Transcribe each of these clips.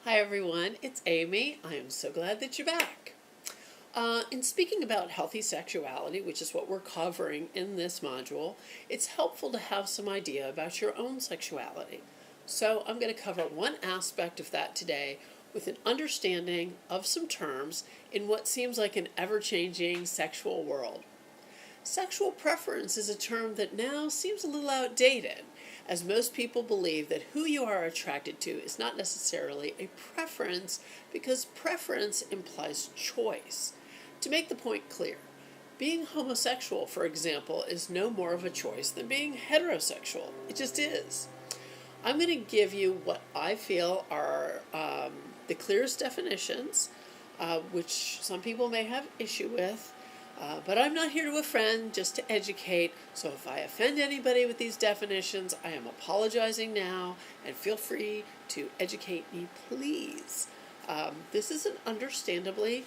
Hi everyone, it's Amy. I am so glad that you're back. In speaking about healthy sexuality, which is what we're covering in this module, it's helpful to have some idea about your own sexuality. So I'm going to cover one aspect of that today with an understanding of some terms in what seems like an ever-changing sexual world. Sexual preference is a term that now seems a little outdated, as most people believe that who you are attracted to is not necessarily a preference, because preference implies choice. To make the point clear, being homosexual, for example, is no more of a choice than being heterosexual. It just is. I'm going to give you what I feel are the clearest definitions, which some people may have issue with. But I'm not here to offend, just to educate. So if I offend anybody with these definitions, I am apologizing now, and feel free to educate me, please. This is an understandably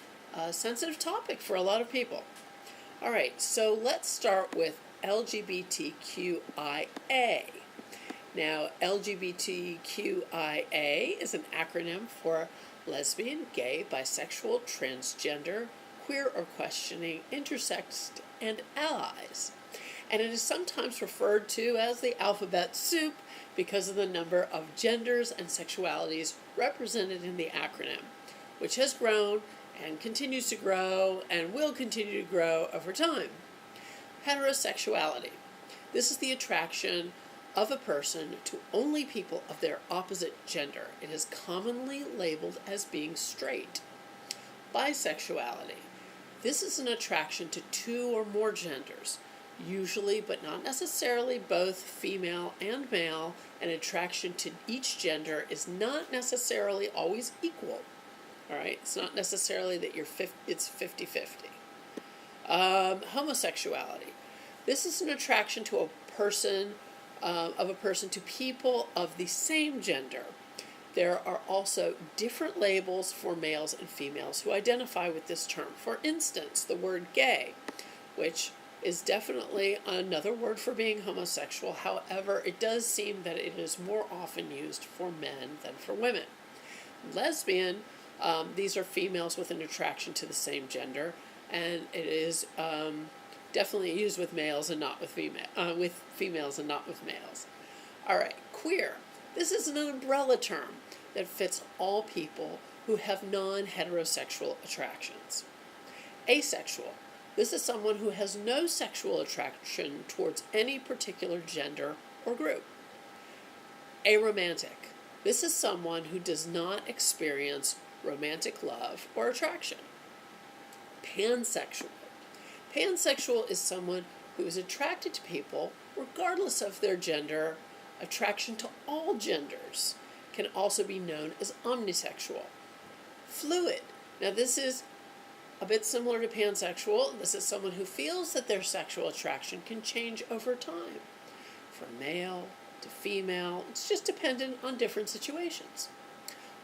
sensitive topic for a lot of people. All right, so let's start with LGBTQIA. Now, LGBTQIA is an acronym for lesbian, gay, bisexual, transgender, queer or questioning, intersex, and allies. And it is sometimes referred to as the alphabet soup because of the number of genders and sexualities represented in the acronym, which has grown and continues to grow and will continue to grow over time. Heterosexuality. This is the attraction of a person to only people of their opposite gender. It is commonly labeled as being straight. Bisexuality. This is an attraction to two or more genders, usually but not necessarily both female and male. An attraction to each gender is not necessarily always equal. All right, it's not necessarily that it's 50-50. Homosexuality. This is an attraction to a person to people of the same gender. There are also different labels for males and females who identify with this term. For instance, the word gay, which is definitely another word for being homosexual. However, it does seem that it is more often used for men than for women. Lesbian, these are females with an attraction to the same gender, and it is definitely used with males and not with females and not with males. All right, queer. This is an umbrella term that fits all people who have non-heterosexual attractions. Asexual. This is someone who has no sexual attraction towards any particular gender or group. Aromantic. This is someone who does not experience romantic love or attraction. Pansexual. Pansexual is someone who is attracted to people regardless of their gender. Attraction to all genders can also be known as omnisexual. Fluid. Now this is a bit similar to pansexual. This is someone who feels that their sexual attraction can change over time, from male to female. It's just dependent on different situations.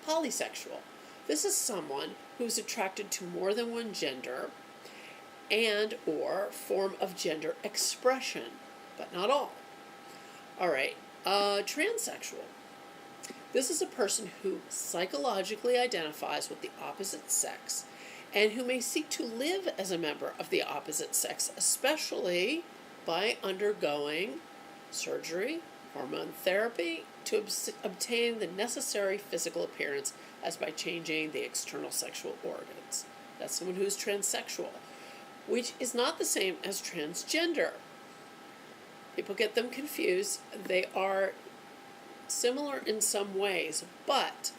Polysexual. This is someone who is attracted to more than one gender and or form of gender expression, but not all. All right. Transsexual. This is a person who psychologically identifies with the opposite sex and who may seek to live as a member of the opposite sex, especially by undergoing surgery, hormone therapy, to obtain the necessary physical appearance as by changing the external sexual organs. That's someone who's transsexual, which is not the same as transgender. People get them confused. They are similar in some ways, but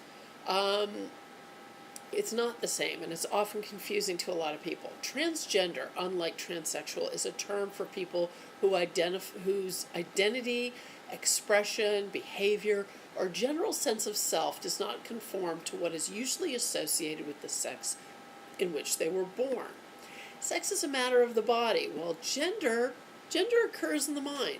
it's not the same, and it's often confusing to a lot of people. Transgender, unlike transsexual, is a term for people whose identity, expression, behavior, or general sense of self does not conform to what is usually associated with the sex in which they were born. Sex is a matter of the body, while gender occurs in the mind.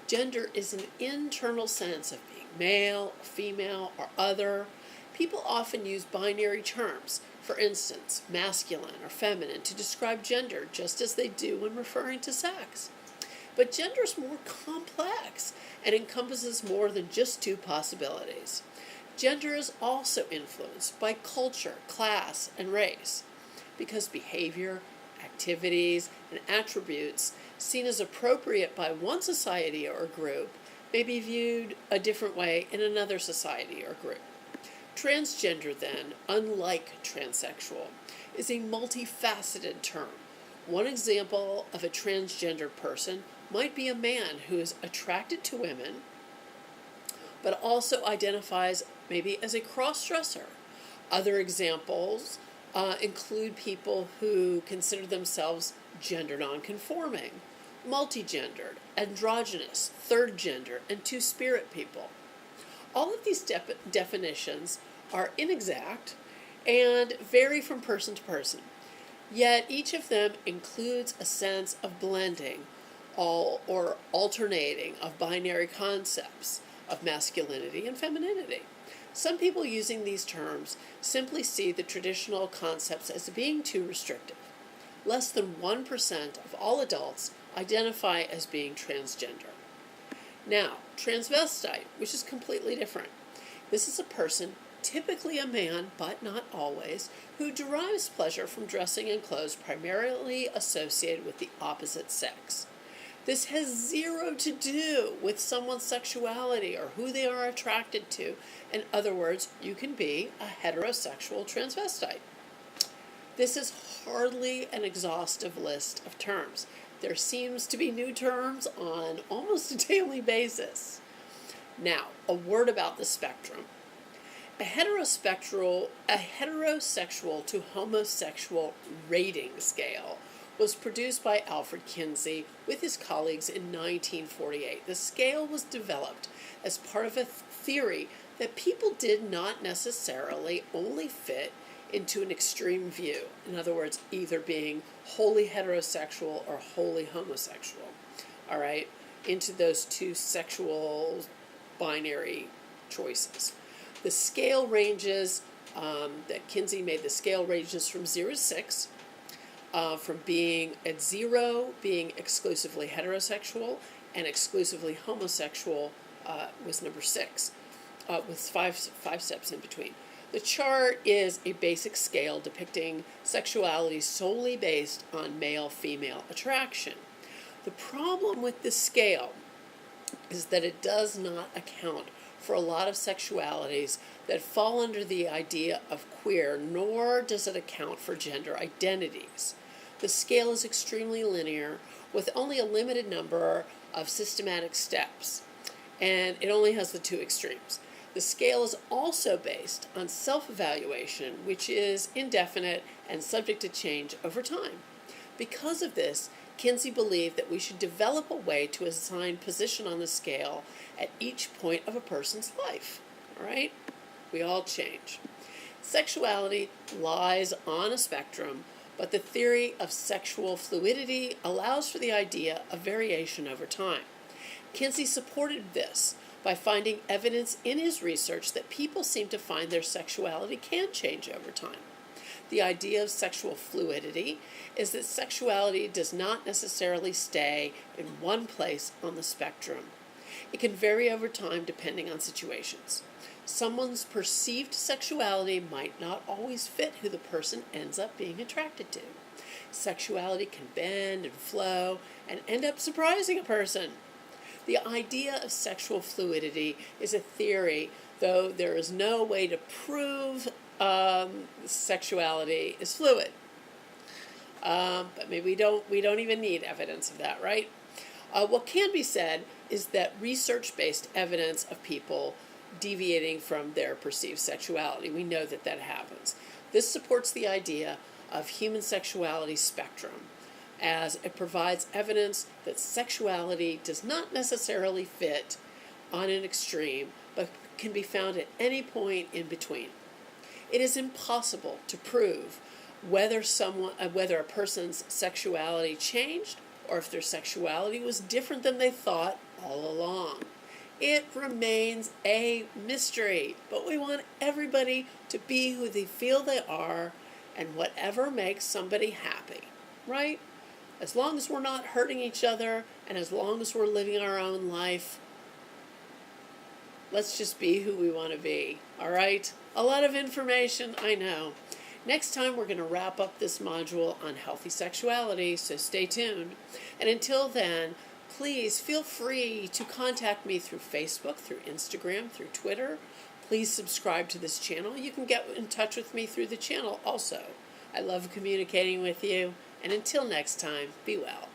Gender is an internal sense of being male, female, or other. People often use binary terms, for instance, masculine or feminine, to describe gender, just as they do when referring to sex. But gender is more complex and encompasses more than just two possibilities. Gender is also influenced by culture, class, and race, because behavior, activities, and attributes seen as appropriate by one society or group may be viewed a different way in another society or group. Transgender, then, unlike transsexual, is a multifaceted term. One example of a transgender person might be a man who is attracted to women, but also identifies maybe as a cross-dresser. Other examples include people who consider themselves gender nonconforming, multigendered, androgynous, third gender, and two-spirit people. All of these definitions are inexact and vary from person to person, yet each of them includes a sense of blending or alternating of binary concepts of masculinity and femininity. Some people using these terms simply see the traditional concepts as being too restrictive. Less than 1% of all adults identify as being transgender. Now, transvestite, which is completely different. This is a person, typically a man, but not always, who derives pleasure from dressing in clothes primarily associated with the opposite sex. This has zero to do with someone's sexuality or who they are attracted to. In other words, you can be a heterosexual transvestite. This is hardly an exhaustive list of terms. There seems to be new terms on almost a daily basis. Now, a word about the spectrum. A heterosexual to homosexual rating scale was produced by Alfred Kinsey with his colleagues in 1948. The scale was developed as part of a theory that people did not necessarily only fit into an extreme view. In other words, either being wholly heterosexual or wholly homosexual. All right, into those two sexual binary choices. The scale ranges that Kinsey made, the scale ranges from 0 to 6. From being at 0, being exclusively heterosexual, and exclusively homosexual was number 6, with five steps in between. The chart is a basic scale depicting sexuality solely based on male-female attraction. The problem with this scale is that it does not account for a lot of sexualities that fall under the idea of queer, nor does it account for gender identities. The scale is extremely linear, with only a limited number of systematic steps, and it only has the two extremes. The scale is also based on self-evaluation, which is indefinite and subject to change over time. Because of this, Kinsey believed that we should develop a way to assign position on the scale at each point of a person's life. All right? We all change. Sexuality lies on a spectrum, but the theory of sexual fluidity allows for the idea of variation over time. Kinsey supported this by finding evidence in his research that people seem to find their sexuality can change over time. The idea of sexual fluidity is that sexuality does not necessarily stay in one place on the spectrum. It can vary over time depending on situations. Someone's perceived sexuality might not always fit who the person ends up being attracted to. Sexuality can bend and flow and end up surprising a person. The idea of sexual fluidity is a theory, though there is no way to prove sexuality is fluid. But maybe we don't even need evidence of that, right? What can be said is that research-based evidence of people deviating from their perceived sexuality, we know that that happens. This supports the idea of human sexuality spectrum, as it provides evidence that sexuality does not necessarily fit on an extreme, but can be found at any point in between. It is impossible to prove whether a person's sexuality changed or if their sexuality was different than they thought all along. It remains a mystery, but we want everybody to be who they feel they are and whatever makes somebody happy, right? As long as we're not hurting each other and as long as we're living our own life, Let's just be who we want to be, all right? A lot of information, I know. Next time, we're going to wrap up this module on healthy sexuality, so stay tuned. And until then, please feel free to contact me through Facebook, through Instagram, through Twitter. Please subscribe to this channel. You can get in touch with me through the channel also. I love communicating with you. And until next time, be well.